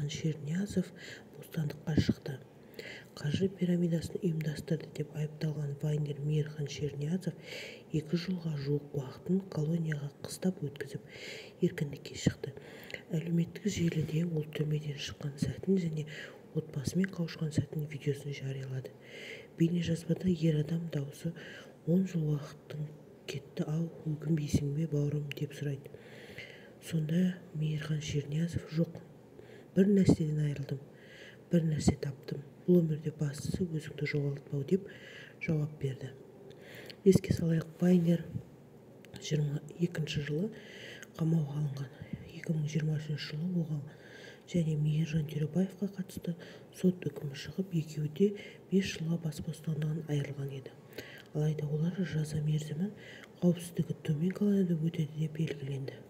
мейірхан шерниязов бостандыққа шықты. Қаржы пирамидасын ұйымдастырды деп айыпталған вайнер мейірхан шерниязов 2 жылға жуық уақытын колонияға қыстап өткізіп, еркіндікке шықты. Әлеуметтік желіде ол түрмеден шыққан сәтін және отбасымен қауышқан сәтін видеосын жариялады. Бейнежазбада ер адам дауысы: "10 жыл уақытың кетті, өкінбейсің бе бауырым?" деп сұрайды. Сонда мейірхан шерниязов: "Жоқ, бір нәрседен айырылдым, бір нәрсе таптым. Бұл өмірде бастысы өзіңді жоғалтпау" деп жауап берді. Еске салайық, вайнер 22 жылы қамауға алынған. 2023 жылы оған және Мейіржан Төребаевқа қатысты сот үкімі шығып, екеуі де 5 жылға бас бостандығынан айырылған еді. Алайда олар жаза мерзімі қауіпсіздігі төмен колонияда өтеді деп белгіленді.